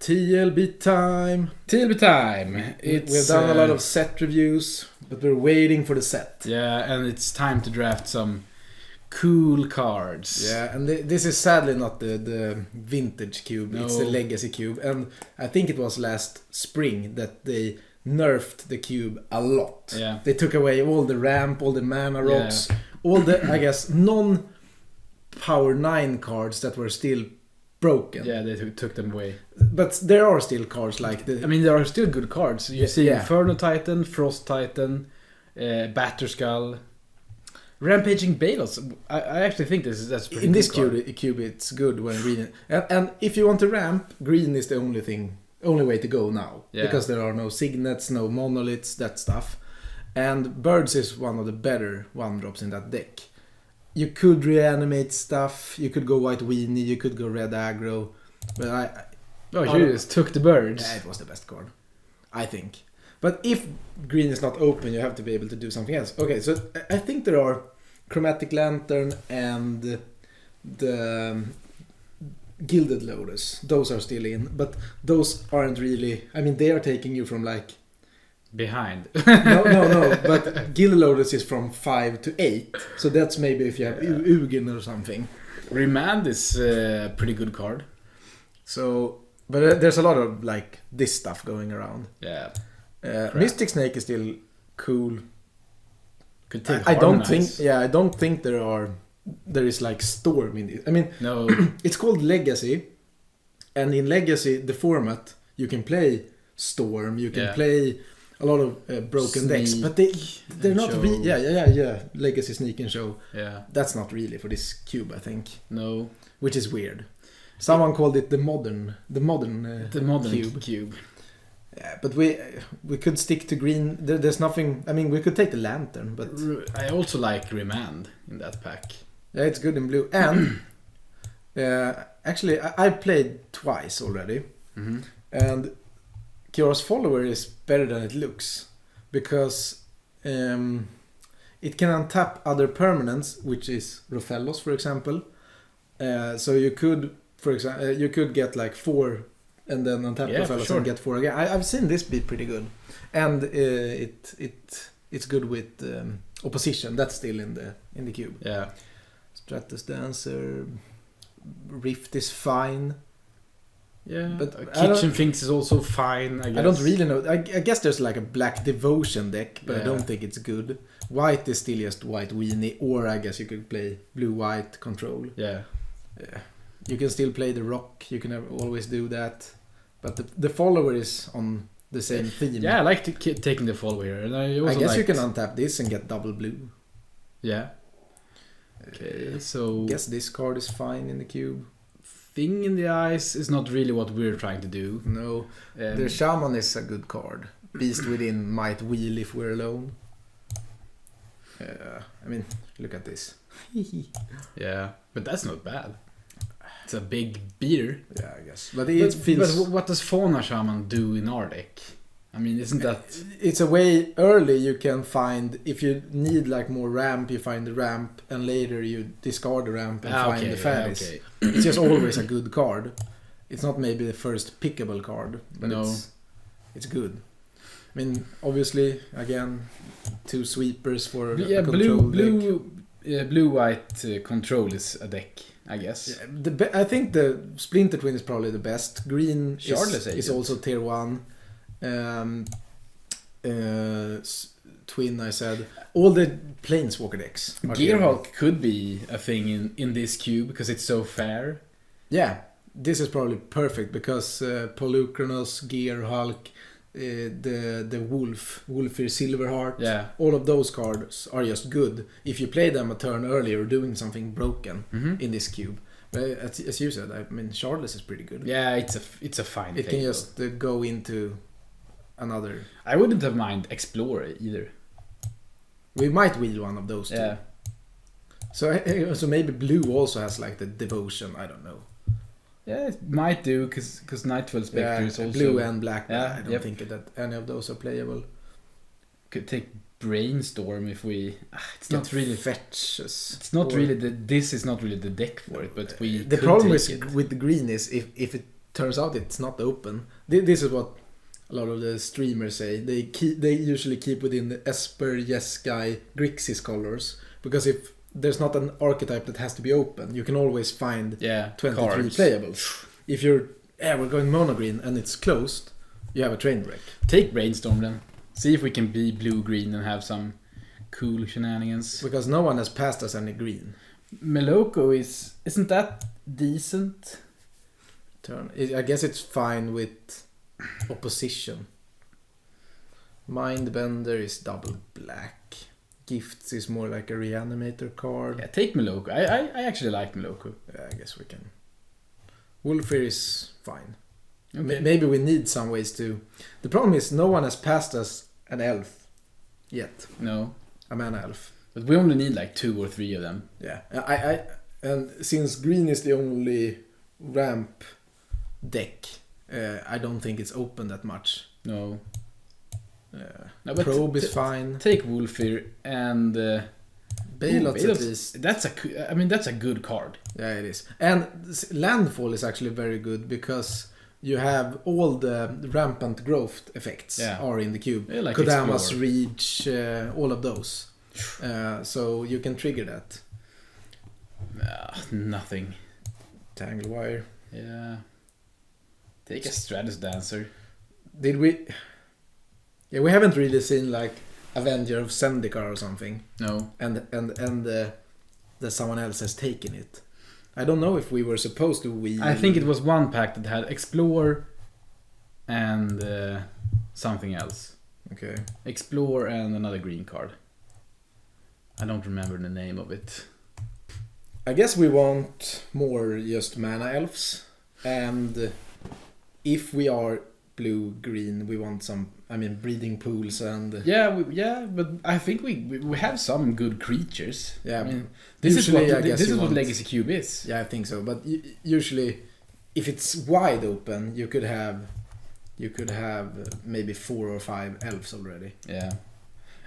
TLB time. TLB time. We've done a lot of set reviews, but we're waiting for the set. Yeah, and it's time to draft some cool cards. Yeah, and this is sadly not the vintage cube. No. It's the legacy cube. And I think it was last spring that they nerfed the cube a lot. Yeah. They took away all the ramp, all the mana rocks, all the, I guess, non-Power 9 cards that were still broken. Yeah, they took them away. But there are still cards like the... I mean, there are still good cards. You see Yeah. Inferno Titan, Frost Titan, Batterskull, Rampaging Balos. I actually think that's pretty in good this card. cube it's good when green... And if you want to ramp, green is the only way to go now. Yeah. Because there are no signets, no monoliths, that stuff. And Birds is one of the better one-drops in that deck. You could reanimate stuff, you could go White Weenie, you could go Red Aggro. But You just took the birds. yeah, it was the best card, I think. But if green is not open, you have to be able to do something else. Okay, so I think there are Chromatic Lantern and the Gilded Lotus. Those are still in, but those aren't really... I mean, they are taking you from like... Behind. No, but Gilded Lotus is from 5 to 8. So that's maybe if you have Ugin or something. Remand is a pretty good card. So, but there's a lot of like this stuff going around. Yeah. Mystic Snake is still cool. Could take I don't Harmonize. think. Yeah, I don't think there is like Storm in it. I mean, No. it's called Legacy, and in Legacy the format you can play Storm, you can play a lot of broken decks, Sneak but they're not. Show. Yeah. Legacy, Sneak and Show. Yeah. That's not really for this cube, I think, No. which is weird. Someone called it the modern The modern cube. Yeah, but we could stick to green. There's nothing. I mean, we could take the Lantern, but I also like Remand in that pack. yeah, it's good in blue. And actually, I played twice already, Mm-hmm. and Kiora's Follower is better than it looks because it can untap other permanents, which is Rofellos, for example. So you could, for example, you could get like 4 and then untap Rofellos and get 4 again. I've seen this be pretty good, and it's good with opposition. That's still in the cube. Yeah. Stratus Dancer, Rift is fine. Yeah. But Kitchen Finks is also fine, I guess. I don't really know. I guess there's like a Black Devotion deck, but I Yeah. don't think it's good. White is still just White Weenie, or I guess you could play Blue-White Control. Yeah. You can still play the Rock. You can always do that. But the Follower is on the same theme. Yeah, I like taking the follower here. And I also guess you liked- can untap this and get double blue. Yeah. Okay, so Guess this card is fine in the cube. Thing in the Eyes is not really what we're trying to do. No. The Shaman is a good card. Beast Within might wheel if we're alone. I mean, look at this. Yeah, but that's not bad. It's a big beater. Yeah, I guess. But it feels... But what does Fauna Shaman do in our deck? I mean, isn't that... It's a way early you can find... If you need like more ramp, you find the ramp, and later you discard the ramp and find the fairies. Okay. It's just always a good card. It's not maybe the first pickable card, but No. it's good. I mean, obviously, again, 2 sweepers for Yeah, a control deck. blue-white control is a deck, I guess. Yeah, I think the Splinter Twin is probably the best. Green Shardless is Agent. also tier 1. Twin, I said. All the Planeswalker decks. are tier 1. Gearhulk could be a thing in this cube because it's so fair. Yeah, this is probably perfect because Polukranos, Gearhulk, the Wolfir Silverheart, Yeah. all of those cards are just good if you play them a turn earlier or doing something broken in this cube. But as you said, I mean, Shardless is pretty good. Yeah, it's a fine It thing. can just go into another... I wouldn't have mind Explorer either. We might wheel one of those two. Yeah. So maybe blue also has like the devotion, I don't know. Yeah, it might do because Nightfell Spectre is also blue and black. Yeah, I don't think that any of those are playable. Could take Brainstorm if we. It's not really fetches. It's not really the. This is not really the deck for it, but we. The could problem take is it. with the green is if it turns out it's not open. This is what a lot of the streamers say. They usually keep within the Esper, Jeskai, Grixis colors, because if there's not an archetype that has to be open, you can always find 23 cards. playables. If we're going mono green and it's closed, you have a train wreck. Take Brainstorm then. See if we can be blue-green and have some cool shenanigans. Because no one has passed us any green. Meloko isn't that decent? I guess it's fine with opposition. Mindbender is double black. Gifts is more like a reanimator card. Yeah, take Meloko. I actually like Meloko. Yeah, I guess we can. Wolfir is fine. Okay. Maybe we need some ways to... The problem is no one has passed us an elf yet. No. A mana elf. But we only need like 2 or 3 of them. Yeah. And since green is the only ramp deck, I don't think it's open that much. No. No, but Probe is fine. Take Wolfir and Bailout's at least. That's a good card. Yeah, it is. And Landfall is actually very good because you have all the rampant growth effects are in the cube. Yeah, like Kodama's Reach, all of those. So you can trigger that. Nothing. Tangle Wire. Yeah. Take a Stratus Dancer. Did we... Yeah, we haven't really seen like Avenger of Zendikar or something. No. And that someone else has taken it. I don't know if we were supposed to. I think it was one pack that had Explore and something else. Okay. Explore and another green card. I don't remember the name of it. I guess we want more just mana elves, and if we are blue-green, we want some, breeding pools and... but I think we have some good creatures. Yeah, this is what Legacy Cube is. Yeah, I think so. But usually, if it's wide open, you could have maybe 4 or 5 elves already. Yeah,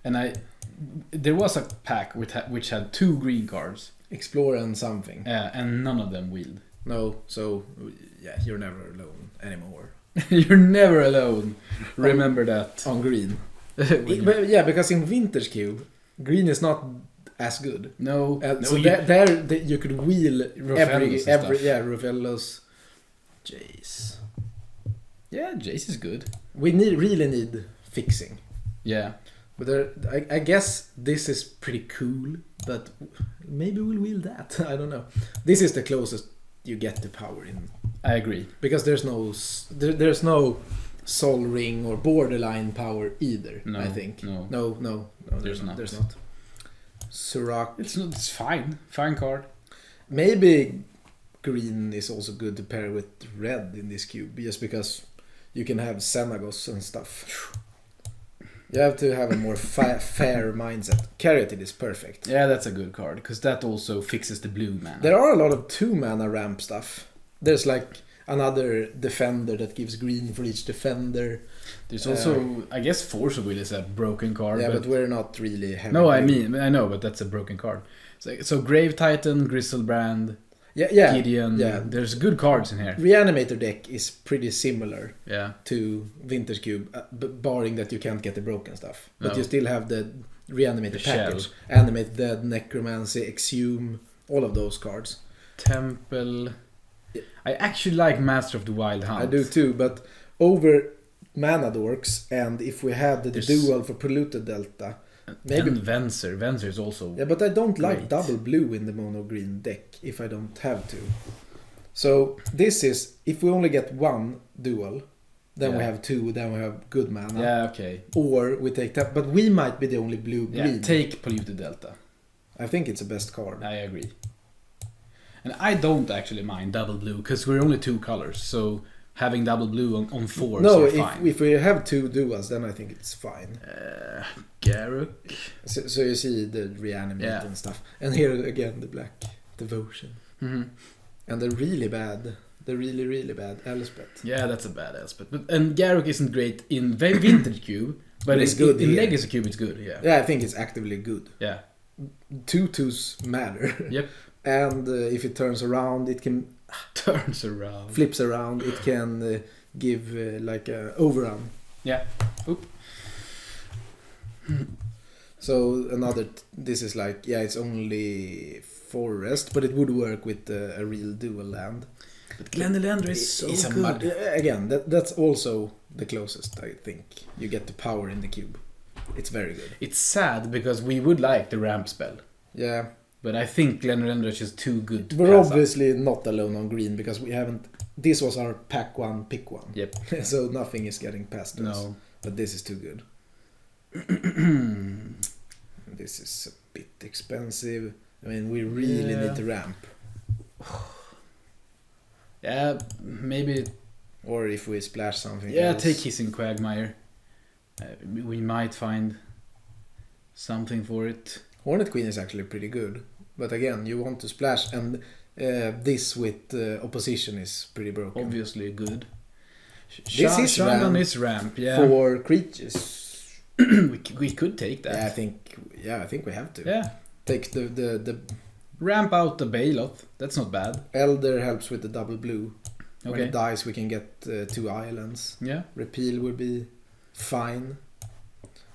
and there was a pack which had 2 green cards. Explore and something. Yeah, and none of them wheeled. No, so yeah, you're never alone anymore. You're never alone. Remember that. On green. But yeah, because in Vintage Cube, green is not as good. No. So there you could wheel every Rofellos. Jace. Yeah, Jace is good. We really need fixing. Yeah. But I guess this is pretty cool, but maybe we'll wheel that. I don't know. This is the closest you get to power in. I agree. Because there's no Sol Ring or borderline power either. No, I think. No, there's not. There's not. Surak. It's fine. Fine card. Maybe green is also good to pair with red in this cube, just because you can have Xenagos and stuff. You have to have a more fair mindset. Caryatid is perfect. Yeah, that's a good card, because that also fixes the blue mana. There are a lot of 2 mana ramp stuff. There's like another defender that gives green for each defender. There's also, I guess, Force of Will is a broken card. Yeah, but we're not really heavy. No, I know, but that's a broken card. So Grave Titan, Griselbrand, Gideon. Yeah. There's good cards in here. Reanimator deck is pretty similar Yeah. to Vintage Cube, barring that you can't get the broken stuff. But No. you still have the Reanimator The package. shell. Animate Dead, Necromancy, Exhume, all of those cards. Temple. I actually like Master of the Wild Hunt. I do too, but over Mana Dorks, and if we had the dual for Polluted Delta, maybe... And Venser. Venser is also... Yeah, but I don't like great. double blue in the mono green deck if I don't have to. So this is, if we only get 1 dual, then we have 2, then we have good mana. Yeah, okay. Or we take that, but we might be the only blue-green. Yeah, take Polluted Delta. I think it's the best card. I agree. And I don't actually mind double blue, because we're only 2 colors, so having double blue on 4 is fine. If we have 2 duals, then I think it's fine. Garruk. So you see the reanimate and stuff. And here again, the black devotion. Mm-hmm. And the really bad Elspeth. Yeah, that's a bad Elspeth. And Garruk isn't great in Vintage Cube, but it's good in here. Legacy Cube it's good, yeah. Yeah, I think it's actively good. Yeah. 2/2s matter. Yep. And if it turns around, it can Turns around. flips around. It can give like a overrun. Yeah. Oop. So this is like, yeah, it's only forest, but it would work with a real dual land. But Glendelander is so It's good. Again, that's also the closest, I think. You get the power in the cube. It's very good. It's sad because we would like the ramp spell. Yeah. But I think Glendelander is just too good to We're pass up. obviously not alone on green because we haven't... This was our pack one, pick one. Yep. So nothing is getting past us. No. But this is too good. This is a bit expensive. I mean, we really need to ramp. Yeah, maybe. Or if we splash something Yeah, else. take Hissing Quagmire. We might find something for it. Hornet Queen is actually pretty good. But again, you want to splash, and this with opposition is pretty broken. Obviously good. This is Shaman ramp is ramp, yeah. for creatures. we could take that. Yeah, I think we have to. Yeah. Take the Ramp out the Baloth. That's not bad. Elder helps with the double blue. When Okay. it dies, we can get 2 islands. Yeah. Repeal would be fine.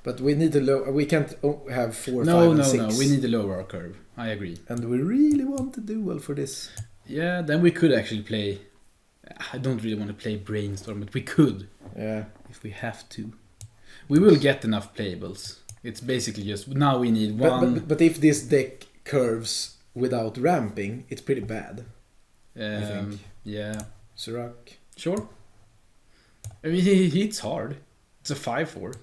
But we need to we can't have 4, 5, No, and no, 6. no. We need to lower our curve. I agree. And we really want to duel for this. Yeah, then we could actually play. I don't really want to play Brainstorm, but we could Yeah. if we have to. We will get enough playables. It's basically just now we need one. But if this deck curves without ramping, it's pretty bad. I think. Yeah. Surak. Sure. I mean, he hits hard. It's a 5/4.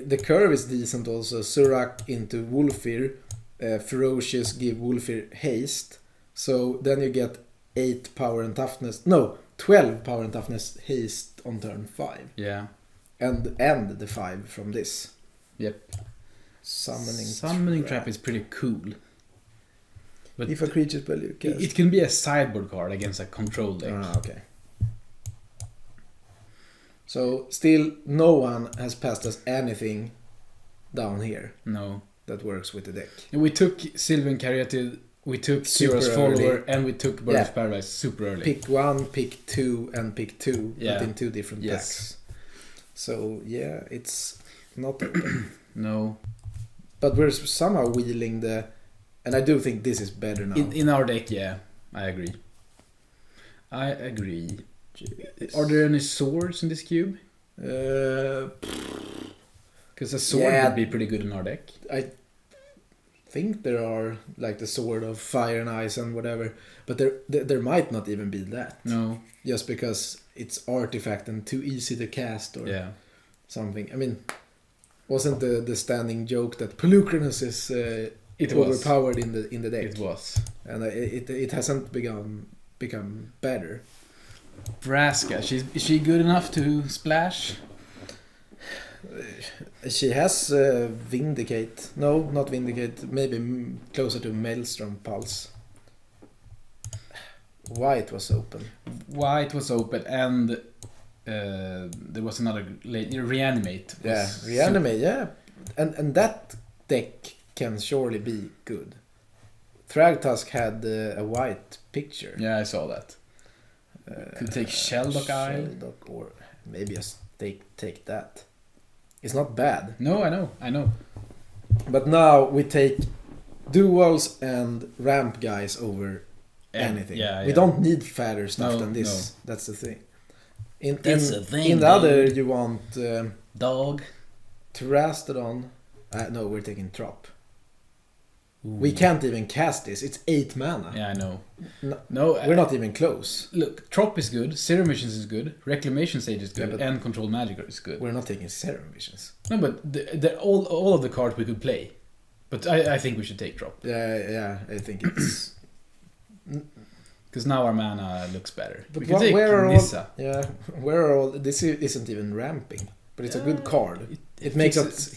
The curve is decent also. Surak into Wolfir. Ferocious give Wolfir haste. So then you get 8 power and toughness. No, 12 power and toughness haste on turn 5. Yeah. And end the 5 from this. Yep. Summoning Trap is pretty cool. But if a creature spell you cast. it can be a sideboard card against a control deck. Okay. So still no one has passed us anything down here No. that works with the deck. And we took Sylvan Caryatid, we took Super Kira's Follower, early. and we took Birth Yeah. of Paradise super early. Pick 1, pick 2, and pick 2, Yeah. but in 2 different Yes. packs. So yeah, it's not open. No. But we're somehow wheeling the... And I do think this is better now. In our deck, yeah. I agree. I agree. Are there any swords in this cube? Uh, Because a sword Yeah. would be pretty good in our deck. I think there are like the sword of fire and ice and whatever, but there might not even be that. No. Just because it's artifact and too easy to cast or Yeah. something. I mean, wasn't the standing joke that Pelucrinus is It was. overpowered in the deck? It was. And it hasn't become better. Vraska, is she good enough to splash? She has Vindicate. No, not Vindicate. Maybe closer to Maelstrom Pulse. White was open. White was open and there was another Reanimate. Yeah, Reanimate, yeah. And that deck can surely be good. Thragtusk had a white picture. Yeah, I saw that. Could take Sheldock Isle. Sheldock, or maybe just take that. It's not bad. No, I know. But now we take duels and ramp guys over anything. Yeah, We don't need fatter stuff No, than this. no. That's the thing. That's the thing, In the other, dude. you want Dog. Terrastodon. No, we're taking Trop. We can't even cast this. It's 8 mana. Yeah, I know. No, we're not even close. Look, Trop is good, Serum Missions is good, Reclamation Stage is good, Yeah, but- and Control Magic is good. We're not taking Serum Visions. No, but all of the cards we could play. But I think we should take Trop. Yeah, I think it's... Because now our mana looks better. But we can take where are Nissa. where are all... This isn't even ramping. But it's a good card. It makes us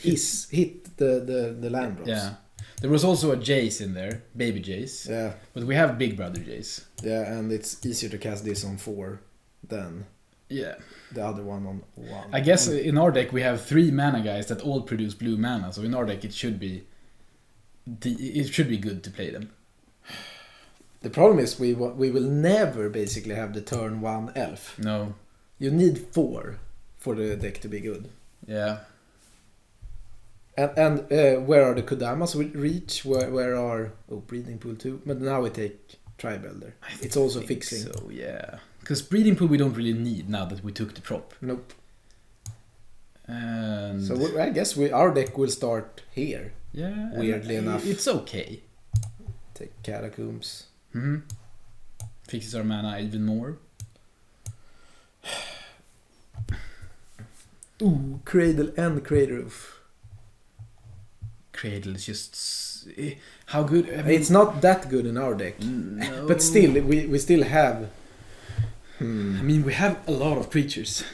hit the land drops. Yeah. There was also a Jace in there, Baby Jace. Yeah, But we have Big Brother Jace. and it's easier to cast this on 4 than Yeah. the other one on 1. I guess in our deck we have 3 mana guys that all produce blue mana. So in our deck it should be good to play them. The problem is we will never basically have the turn 1 elf. No. You need 4 for the deck to be good. Yeah. And where are the Kodamas reach? Where are Breeding Pool 2? But now we take Tribelder. It's also fixing. So yeah, because Breeding Pool we don't really need now that we took the prop. Nope. And so I guess our deck will start here. Yeah. Weirdly enough, it's okay. Take Catacombs. Fixes our mana even more. Ooh, Cradle and Crateroof. Cradle is just how good. I mean, it's not that good in our deck, no. But still, we still have. I mean, we have a lot of creatures.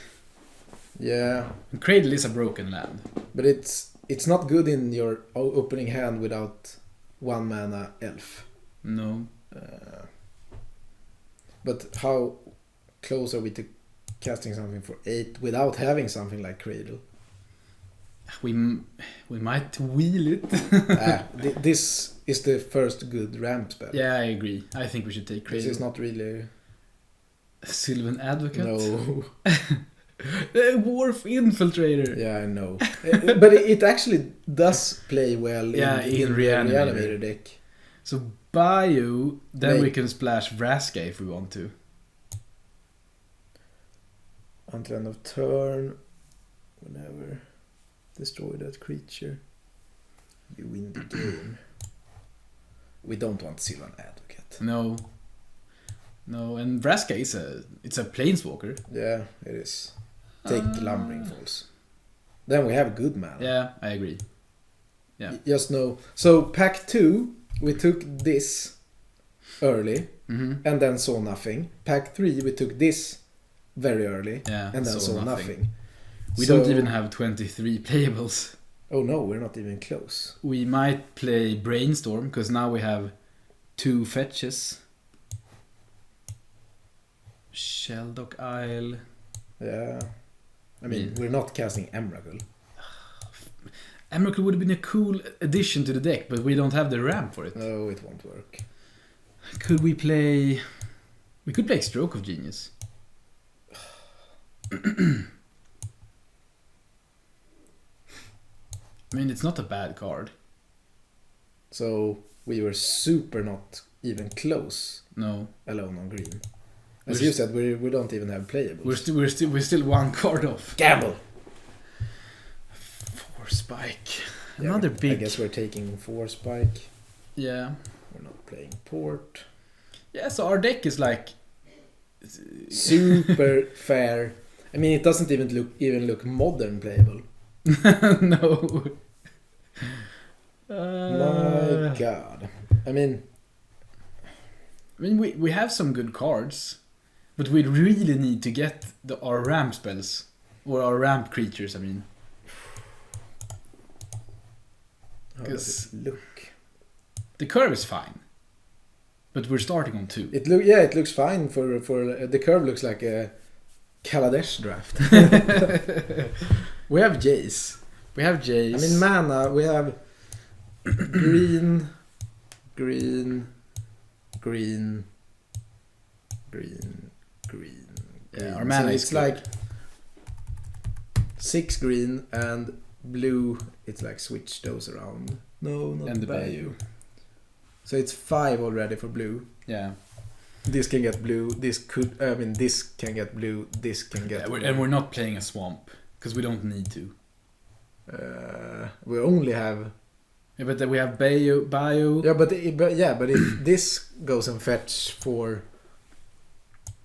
Yeah. And Cradle is a broken land, but it's not good in your opening hand without 1 mana elf. No. But how close are we to casting something for 8 without having something like Cradle? We might wheel it. This is the first good ramp spell. Yeah, I agree. I think we should take Cradle. This is not really... Sylvan Advocate? No. Wharf Infiltrator. Yeah, I know. But it actually does play well in Reanimator deck. So Bio, then we can splash Vraska if we want to. Until end of turn, whenever destroy that creature, you win the game. We don't want Sylvan Advocate. No, and Vraska is a planeswalker. Yeah, it is. Take Lumbering Falls. Then we have good mana. Yeah, I agree. Yeah. Just know. So pack 2, we took this early and then saw nothing. Pack 3, we took this very early and then saw nothing. We don't even have 23 playables. Oh no, we're not even close. We might play Brainstorm because now we have 2 fetches. Sheldock Isle. Yeah. I mean, we're not casting Emrakul. Emrakul would have been a cool addition to the deck, but we don't have the ramp for it. No, it won't work. Could we play... We could play Stroke of Genius. I mean, it's not a bad card. So, we were super not even close. No. Alone on green. As you said, we don't even have playables. We're still 1 card off. Gamble! 4 spike. Another big... I guess we're taking 4 spike. Yeah. We're not playing port. Yeah, so our deck is like... Super fair. I mean, it doesn't even look modern playable. No. My god. I mean, we have some good cards, but we really need to get our ramp spells or our ramp creatures. I mean, how does it look? The curve is fine, but we're starting on 2. It looks fine for the curve looks like a Kaladesh draft. We have Jace. I mean, mana. We have green, green, green, green, green. Yeah, our mana is like 6 green and blue. It's like switch those around. No, not and the Bayou. So it's 5 already for blue. Yeah. This can get blue. This can get blue. This can get. Blue. And we're not playing a swamp because we don't need to. We only have. Yeah, but then we have bio. Yeah, but if this goes and fetch for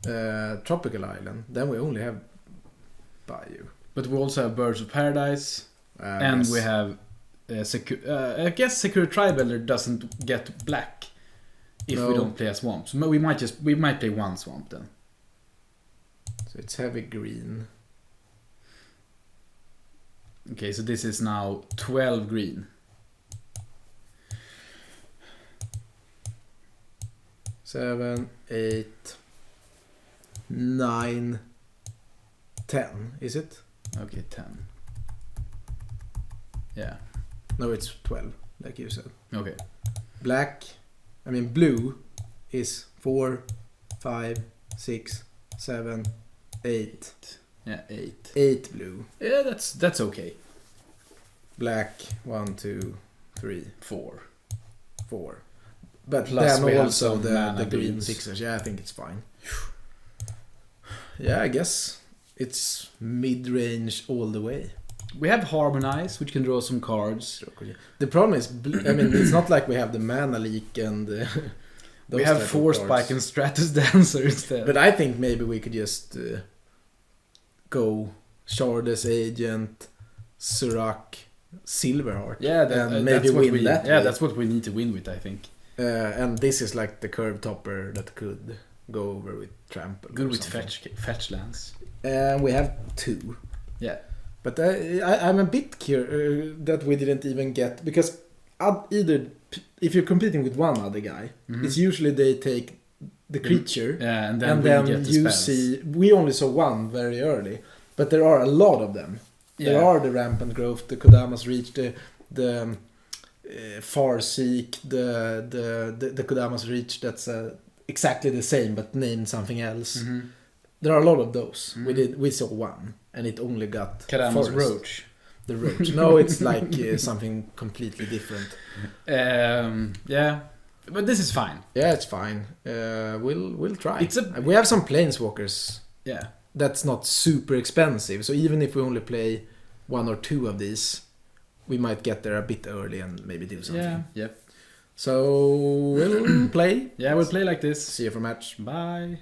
Tropical Island, then we only have Bayou. But we also have Birds of Paradise, and we have I guess Secure Tribelder doesn't get black if we don't play a swamp. So we might play 1 swamp then. So it's heavy green. Okay, so this is now 12 green. 7, 8, 9, 10. Is it? Okay, 10. Yeah. No, it's 12, like you said. Okay. Blue is 4, 5, 6, 7, 8. Yeah, 8. 8 blue. Yeah, that's okay. Black 1, 2, 3, 4. 4. But Plus we then have also some the mana green beams. 6ers. Yeah, I think it's fine. Yeah, I guess it's mid-range all the way. We have Harmonize, which can draw some cards. The problem is, I mean, it's not like we have the mana leak and We have Force Spike and Stratus Dancer instead. But I think maybe we could just go Shard's Agent, Surak, Silverheart. Yeah, and maybe win that. Yeah, way. that's what we need to win with, I think. And this is like the curve topper that could go over with Trample. Good with fetch lands. And we have 2. Yeah. But I'm a bit curious that we didn't even get, because either if you're competing with one other guy, it's usually they take the creature, and then we get the you spells. see. We only saw one very early, but there are a lot of them. Yeah. There are the Rampant Growth, the Kodama's Reach, the Farseek, the Kodama's Reach. That's exactly the same but named something else. There are a lot of those. We saw one, and it only got Kodama's Forest. Roach. The Roach. No, it's like something completely different. Yeah, but this is fine. Yeah, it's fine. We'll try. We have some Planeswalkers. Yeah. That's not super expensive. So even if we only play 1 or 2 of these, we might get there a bit early and maybe do something. Yeah. Yep. So we'll play. Yeah, we'll play like this. See you for match. Bye.